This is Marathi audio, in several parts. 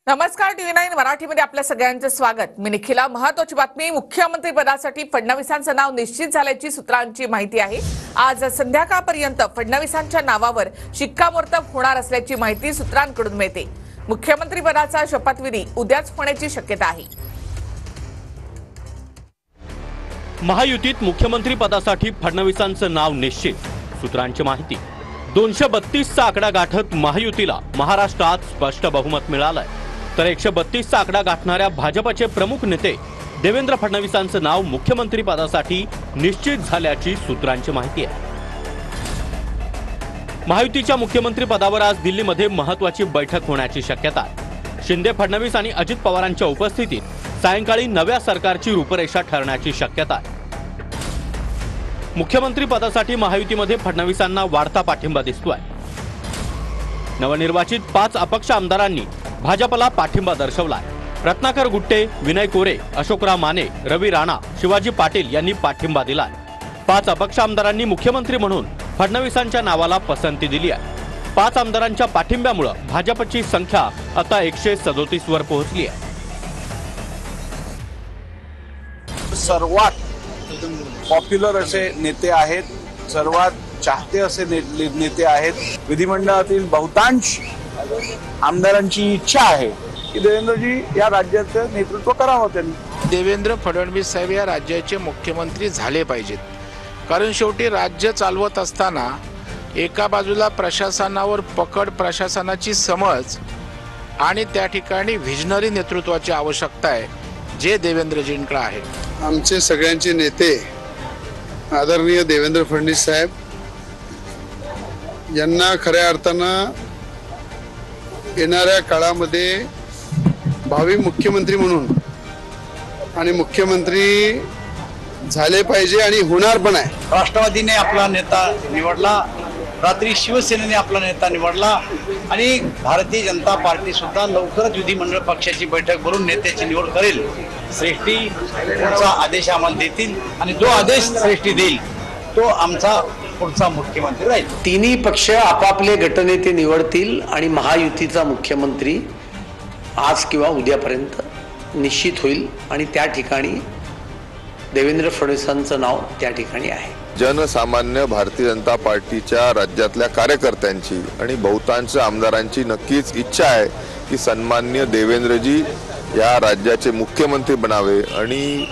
नमस्कार, TV9 मराठीमध्ये आपल्या सगळ्यांचं स्वागत। मी निखिला। महत्त्वाची बातमी, मुख्यमंत्री पदासाठी फडणवीसांचं नाव निश्चित झाल्याची सूत्रांची माहिती आहे। आज संध्याकाळपर्यंत फडणवीसांच्या नावावर शिक्कामोर्तब होणार असल्याची माहिती सूत्रांकडून मिळते। मुख्यमंत्री पदाचा शपथविधी उद्याच होण्याची शक्यता आहे। महायुतीत मुख्यमंत्री पदासाठी फडणवीसांचं नाव निश्चित, सूत्रांची माहिती। 232चा आकडा गाठत महायुतीला महाराष्ट्रात स्पष्ट बहुमत मिळालंय, तर 132चा आकडा गाठणाऱ्या भाजपचे प्रमुख नेते देवेंद्र फडणवीसांचं नाव मुख्यमंत्री पदासाठी निश्चित झाल्याची सूत्रांची माहिती आहे। महायुतीच्या मुख्यमंत्री पदावर आज दिल्लीमध्ये महत्त्वाची बैठक होण्याची शक्यता आहे। शिंदे, फडणवीस आणि अजित पवारांच्या उपस्थितीत सायंकाळी नव्या सरकारची रूपरेषा ठरण्याची शक्यता आहे। मुख्यमंत्री पदासाठी महायुतीमध्ये फडणवीसांना वाढता पाठिंबा दिसतोय। नवनिर्वाचित 5 अपक्ष आमदारांनी भाजपला पाठिंबा दर्शवलाय। रत्नाकर गुट्टे, विनय कोरे, अशोकराव माने, रवी राणा, शिवाजी पाटील यांनी पाठिंबा दिलाय। 5 अपक्ष आमदारांनी मुख्यमंत्री म्हणून फडणवीसांच्या नावाला पसंती दिली आहे। 5 आमदारांच्या पाठिंब्यामुळे भाजपची संख्या आता 137 वर पोहोचली आहे। सर्वात पॉप्युलर असे नेते आहेत, सर्वात चाहते असे नेते आहेत। विधिमंडळातील बहुतांश आमदारांची इच्छा आहे की देवेंद्रजी या राज्याचं नेतृत्व करावं। त्यांनी देवेंद्र फडणवीस साहेब या राज्याचे मुख्यमंत्री झाले पाहिजेत, कारण शेवटी राज्य चालवत असताना एका बाजूला प्रशासनावर पकड, प्रशासनाची समज आणि त्या ठिकाणी व्हिजनरी नेतृत्वाची आवश्यकता आहे, जे देवेंद्रजींकडे आहे। आमचे सगळ्यांचे नेते आदरणीय देवेंद्र फडणवीस साहेब यांना खऱ्या अर्थानं येणाऱ्या काळामध्ये भावी मुख्यमंत्री म्हणून आणि मुख्यमंत्री झाले पाहिजे आणि होणार पण आहे। राष्ट्रवादीने आपला नेता निवडला, रात्री शिवसेनेने आपला नेता निवडला आणि भारतीय जनता पार्टी सुद्धा लवकरच विधिमंडळ पक्षाची बैठक भरून नेत्याची निवड करेल। श्रेष्ठी पुढचा आदेश आम्हाला देतील आणि जो आदेश श्रेष्ठी देईल तो आमचा पुढचा मुख्यमंत्री राहील। तिन्ही पक्ष आपापले गटनेते निवडतील आणि महायुतीचा मुख्यमंत्री आज किंवा उद्यापर्यंत निश्चित होईल आणि त्या ठिकाणी देवेंद्र फडणवीसांचं नाव त्या ठिकाणी आहे। जनसामान्य भारतीय जनता पार्टीच्या राज्यातल्या कार्यकर्त्यांची आणि बहुतांश आमदारांची नक्कीच इच्छा आहे की सन्माननीय देवेंद्रजी या राज्याचे मुख्यमंत्री बनावे आणि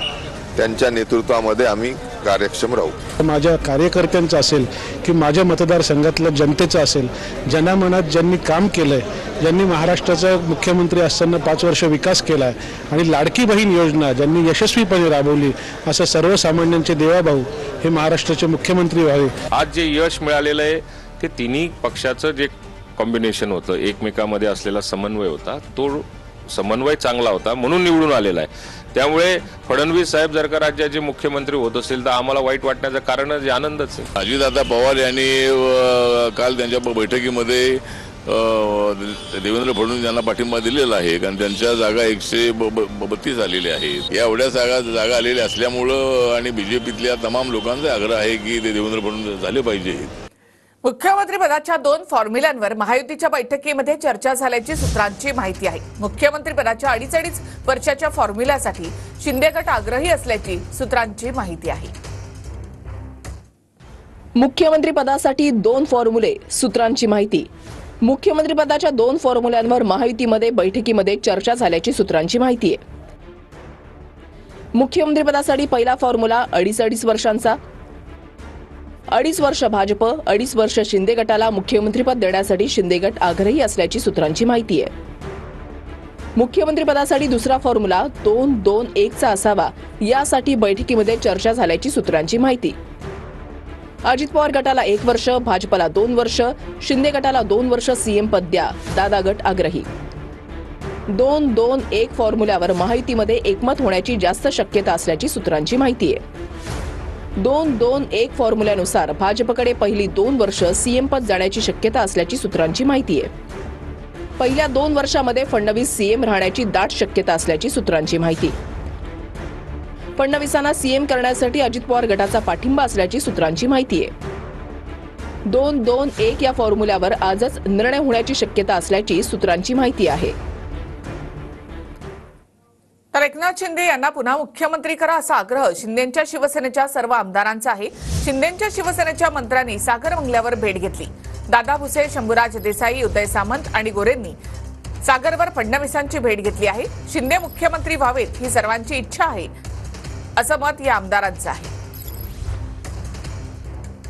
त्यांच्या नेतृत्वामध्ये आम्ही कार्यक्षम राहू। माझ्या कार्यकर्त्यांचं असेल की माझ्या मतदारसंघातल्या जनतेचं असेल, जनामनात ज्यांनी काम केलंय, ज्यांनी महाराष्ट्राचा मुख्यमंत्री असताना 5 वर्ष विकास केलाय आणि लाडकी बहीण योजना ज्यांनी यशस्वीपणे राबवली, असं सर्वसामान्यांचे देवाभाऊ हे महाराष्ट्राचे मुख्यमंत्री व्हावे। आज जे यश मिळालेलं आहे ते तिन्ही पक्षाचं जे कॉम्बिनेशन होतं, एकमेकांमध्ये असलेला समन्वय होता, तो समन्वय चांगला होता म्हणून निवडून आलेला आहे। त्यामुळे फडणवीस साहेब जर का राज्याचे मुख्यमंत्री होत असेल तर आम्हाला वाईट वाटण्याचं कारणच आनंदच आहे। अजितदादा पवार यांनी काल त्यांच्या बैठकीमध्ये देवेंद्र फडणवीस यांना पाठिंबा दिलेला आहे, कारण त्यांच्या जागा 132 आलेल्या आहेत। या एवढ्या जागा आलेल्या असल्यामुळं आणि बीजेपीतल्या तमाम लोकांचा आग्रह आहे की ते देवेंद्र फडणवीस झाले पाहिजे। मुख्यमंत्री पदाच्या 2 फॉर्म्युल्यांवर महायुतीच्या बैठकीमध्ये चर्चा झाल्याची सूत्रांची माहिती आहे। मुख्यमंत्री पदाच्या 2.5 वर्षाच्या फॉर्म्युल्यासाठी शिंदे गट आग्रही असल्याची सूत्रांची माहिती आहे। मुख्यमंत्री पदासाठी 2 फॉर्म्युले, सूत्रांची माहिती। मुख्यमंत्री पदाच्या 2 फॉर्म्युल्यांवर महायुतीमध्ये बैठकीमध्ये चर्चा झाल्याची सूत्रांची माहिती आहे। मुख्यमंत्री पदासाठी पहिला फॉर्म्युला 2.5 वर्षांचा, 2.5 वर्ष भाजप, 2.5 वर्ष शिंदे गटाला मुख्यमंत्रीपद देण्यासाठी शिंदे गट आग्रही असल्याची सूत्रांची माहिती आहे। मुख्यमंत्रीपदासाठी दुसरा फॉर्म्युला 2-2-1चा असावा, यासाठी बैठकीमध्ये चर्चा झाल्याची सूत्रांची माहिती। अजित पवार गटाला 1 वर्ष, भाजपला 2 वर्ष, शिंदे गटाला 2 वर्ष सीएम पद द्या, दादा गट आग्रही। 2-2-1 फॉर्म्युल्यावर महायुतीमध्ये एकमत होण्याची जास्त शक्यता असल्याची सूत्रांची माहिती आहे। 2-2-1 फॉर्म्युल्यानुसार भाजपकडे पहिली 2 वर्ष सीएम पद जाण्याची शक्यता असल्याची सूत्रांची माहिती आहे। पहिल्या 2 वर्षामध्ये फडणवीस सीएम राहण्याची दाट शक्यता असल्याची सूत्रांची माहिती। फडणवीसांना सीएम करण्यासाठी अजित पवार गटाचा पाठिंबा असल्याची सूत्रांची माहिती आहे। 2-2-1 या फॉर्म्युल्यावर आजच निर्णय होण्याची शक्यता असल्याची सूत्रांची माहिती आहे। तर एकनाथ शिंदे यांना पुन्हा मुख्यमंत्री करा असा आग्रह शिंदेच्या शिवसेनेच्या सर्व आमदारांचा आहे. शिंदेच्या शिवसेनेच्या मंत्र्यांनी सागर बंगल्यावर भेट घेतली. दादा भुसे, शंभूराज देसाई, उदय सामंत आणि गोरेंनी सागरवर फडणवीसांची भेट घेतली आहे. शिंदे मुख्यमंत्री व्हावेत ही सर्वांची इच्छा आहे असं मत या आमदारांचं आहे.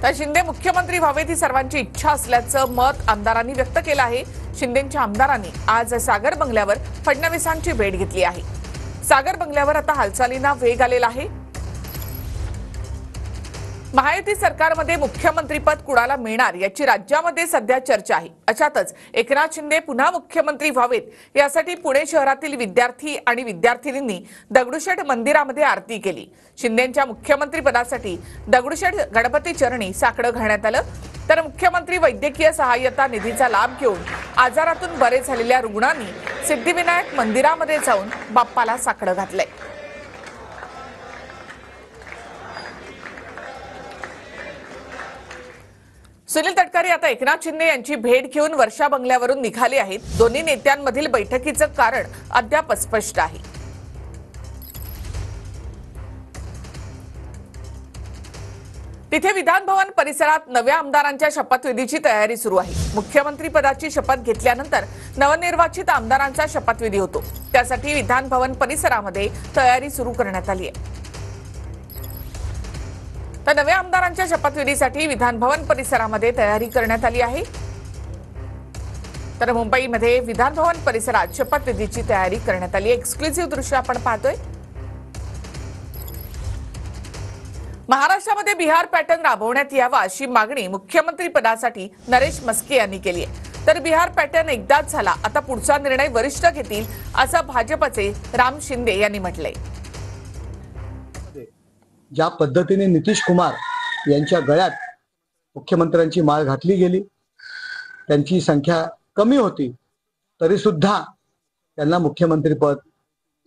तर शिंदे मुख्यमंत्री व्हावेत ही सर्वांची इच्छा असल्याचं मत आमदारांनी व्यक्त केलं आहे. शिंदेच्या आमदारांनी आज सागर बंगल्यावर फडणवीसांची भेट घेतली आहे. सागर बंगल्यावर आता हालचालींना वेग आलेला आहे. महायुती सरकारमध्ये मुख्यमंत्रीपद कुणाला मिळणार याची राज्यामध्ये सध्या चर्चा आहे. अशातच एकनाथ शिंदे पुन्हा मुख्यमंत्री व्हावेत यासाठी पुणे शहरातील विद्यार्थी आणि विद्यार्थिनींनी दगडूशेठ मंदिरामध्ये आरती केली. शिंदेच्या मुख्यमंत्री पदासाठी दगडूशेठ गणपती चरणी साकडं घालण्यात आलं. तर मुख्यमंत्री वैद्यकीय सहाय्यता निधीचा लाभ घेऊन आजारातून बरे झालेल्या रुग्णांनी सिद्धिविनायक मंदिरामध्ये जाऊन बाप्पाला साकडं घातलंय. सुनील तटकरे आता एकनाथ शिंदे यांची भेट घेऊन वर्षा बंगल्यावरून निघाले आहेत. दोन्ही नेत्यांमधील बैठकीचं कारण अद्याप अस्पष्ट आहे. तिथे विधान भवन परिसरात नव्या आमदारांच्या शपथविधीची तयारी सुरू आहे. मुख्यमंत्री पदाची शपथ घेतल्यानंतर नवनिर्वाचित आमदारांचा शपथविधी होतो. त्यासाठी विधान भवन परिसरामध्ये तयारी सुरू करण्यात आली आहे. तर नव्या आमदारांच्या शपथविधीसाठी विधान भवन परिसरामध्ये तयारी करण्यात आली आहे. तर मुंबईमध्ये विधान भवन परिसरात शपथविधीची तयारी करण्यात आली. एक्सक्लुझिव्ह दृश्य आपण पाहतोय. महाराष्ट्रामध्ये बिहार पॅटर्न राबवण्यात यावा अशी मागणी मुख्यमंत्री पदासाठी नरेश मस्के यांनी केली आहे. तर बिहार पॅटर्न एकदाच झाला, आता पुढचा निर्णय वरिष्ठ घेतील असं भाजपचे राम शिंदे यांनी म्हटलंय. ज्या पद्धतीने नितीश कुमार यांच्या गळ्यात मुख्यमंत्र्यांची माळ घातली गेली, त्यांची संख्या कमी होती तरी सुद्धा त्यांना मुख्यमंत्रीपद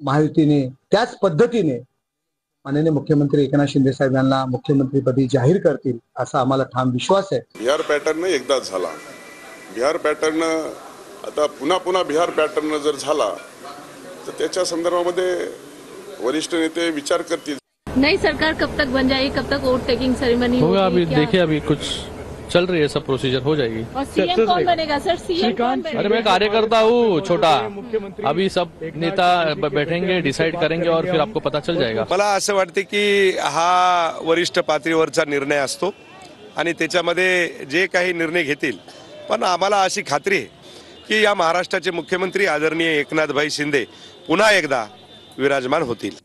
महायुतीने त्याच पद्धतीने माननीय मुख्यमंत्री एकनाथ शिंदे साहेब यांना मुख्यमंत्रीपदी जाहीर करतील असा आम्हाला ठाम विश्वास आहे. बिहार पॅटर्न एकदाच झाला, बिहार पॅटर्न आता पुन्हा बिहार पॅटर्न जर झाला तर त्याच्या संदर्भामध्ये वरिष्ठ नेते विचार करतील. नई सरकार कब तक बन जाएगी, कब तक वोट टेकिंग सेरेमनी होगा? अभी देखिए, अभी कुछ चल रही है, सब प्रोसीजर हो जाएगी. और सीएम कौन बनेगा सर? सीएम कौन बनेगा? अरे मैं कार्यकर्ता हूँ छोटा, अभी सब नेता बैठेंगे, डिसाइड करेंगे और फिर आपको पता चल जाएगा. मला असं वाटते की हा वरिष्ठ पातळीवरचा निर्णय असतो आणि त्याच्यामध्ये जे काही निर्णय घेतील, पण आम्हाला अशी खात्री आहे की या महाराष्ट्राचे मुख्यमंत्री आदरणीय एकनाथभाई शिंदे पुन्हा एकदा विराजमान होतील.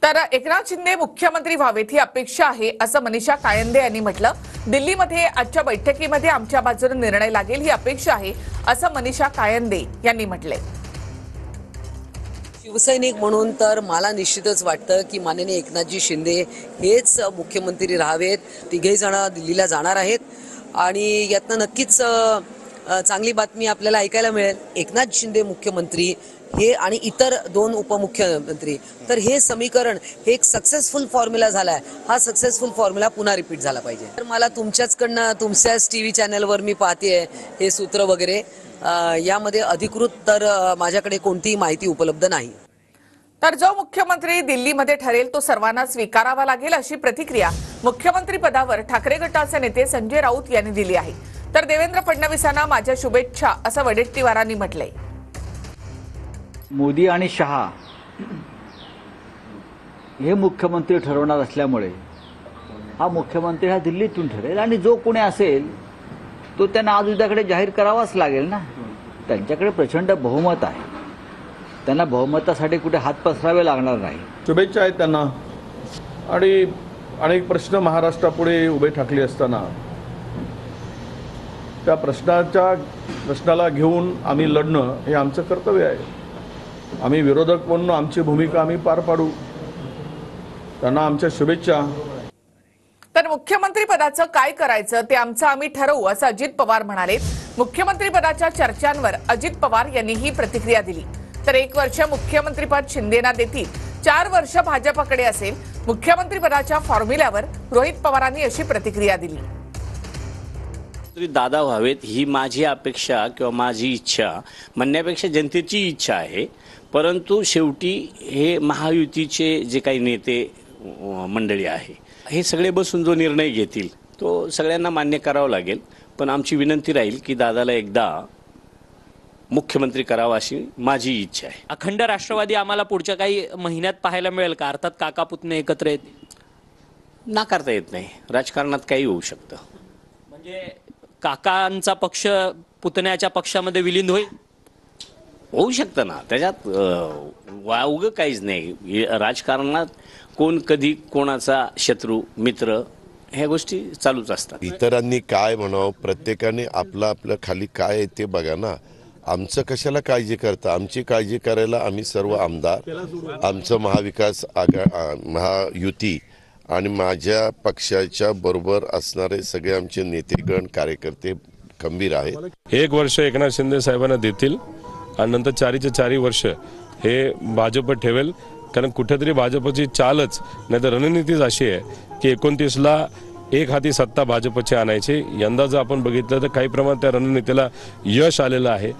तर एकनाथ शिंदे मुख्यमंत्री व्हावेत ही अपेक्षा आहे असं मनीषा कायंदे यांनी म्हटलं. दिल्लीमध्ये आजच्या बैठकीमध्ये आमच्या बाजूने निर्णय लागेल ही अपेक्षा आहे असं मनीषा कायंदे यांनी म्हटलंय. शिवसैनिक म्हणून तर मला निश्चितच वाटतं की माननीय एकनाथजी शिंदे हेच मुख्यमंत्री राहावेत. तिघेही जण दिल्लीला जाणार आहेत आणि यातनं नक्कीच चांगली बातमी आपल्याला ऐकायला मिळेल. एकनाथ शिंदे मुख्यमंत्री हे आणि इतर दोन उपमुख्यमंत्री, तर हे समीकरण हे एक सक्सेसफुल फॉर्म्युला झालाय. हा सक्सेसफुल फॉर्म्युला पुन्हा रिपीट झाला पाहिजे. तर मला तुमच्याचकडनं तुमच्याच टीव्ही चॅनलवर मी पाहते हे सूत्र वगैरे, यामध्ये अधिकृत तर माझ्याकडे कोणतीही माहिती उपलब्ध नाही. तर जो मुख्यमंत्री दिल्लीमध्ये ठरेल तो सर्वांना स्वीकारावा लागेल अशी प्रतिक्रिया मुख्यमंत्री पदावर ठाकरे गटाचे नेते संजय राऊत यांनी दिली आहे. तर देवेंद्र फडणवीसांना माझ्या शुभेच्छा असं वडेट्टीवारांनी म्हटलंय. मोदी आणि शहा हे मुख्यमंत्री ठरवणार असल्यामुळे हा मुख्यमंत्री हा दिल्लीतून ठरेल आणि जो कोणी असेल तो त्यांना आज उद्याकडे जाहीर करावाच लागेल ना. त्यांच्याकडे प्रचंड बहुमत आहे, त्यांना बहुमतासाठी कुठे हात पसरावे लागणार नाही. शुभेच्छा आहेत त्यांना. आणि अनेक प्रश्न महाराष्ट्रापुढे उभे ठाकले असताना त्या प्रश्नाला घेऊन आम्ही लढणं हे आमचं कर्तव्य आहे. आम्ही विरोधक म्हणून आमची भूमिका आम्ही पार पाडू. त्यांना आमच्या शुभेच्छा. तर मुख्यमंत्री पदाचं काय करायचं ते आमचं आम्ही ठरवू असं अजित पवार म्हणाले. मुख्यमंत्री पदाच्या चर्चांवर अजित पवार यांनी ही प्रतिक्रिया दिली. तर 1 वर्ष मुख्यमंत्रीपद शिंदेना देतील, 4 वर्ष भाजपकडे असेल. मुख्यमंत्री पदाच्या फॉर्म्युल्यावर रोहित पवारांनी अशी प्रतिक्रिया दिली. तरी दादा व्हावेत ही माझी अपेक्षा किंवा माझी इच्छा म्हणण्यापेक्षा जनतेची इच्छा आहे. परंतु शेवटी हे महायुतीचे जे काही नेते मंडळी आहे हे सगळे बसून जो निर्णय घेतील तो सगळ्यांना मान्य करावा लागेल. पण आमची विनंती राहील की दादाला एकदा मुख्यमंत्री करावा अशी माझी इच्छा आहे. अखंड राष्ट्रवादी आम्हाला पुढच्या काही महिन्यात पाहायला मिळेल का? अर्थात काका पुतणे एकत्र येतील. नाकारता येत नाही, राजकारणात काही होऊ शकतं. म्हणजे काकांचा पक्ष पुतण्याच्या पक्षामध्ये विलीन होईल? होऊ शकतं ना, त्याच्यात वावगं काहीच नाही. राजकारणात कोण कधी कोणाचा शत्रू मित्र ह्या गोष्टी चालूच असतात. इतरांनी काय म्हणावं, प्रत्येकाने आपलं आपलं खाली काय आहे ते बघा ना. आमचं कशाला काळजी करता? आमची काळजी करायला आम्ही सर्व आमदार, आमचं महाविकास महायुती आणि माझ्या पक्षाच्या बरोबर असणारे सगळे आमचे नेतेगण कार्यकर्ते खंबीर आहेत. 1 वर्ष एकनाथ शिंदे साहेबांना देतील आणि नंतर 4चे 4 वर्ष हे भाजप ठेवेल. कारण कुठेतरी भाजपची चालच नाही तर रणनीतीच अशी आहे की 29ला एक हाती सत्ता भाजपची आणायची. यंदा जर आपण बघितलं तर काही प्रमाणात त्या रणनीतीला यश आलेलं आहे.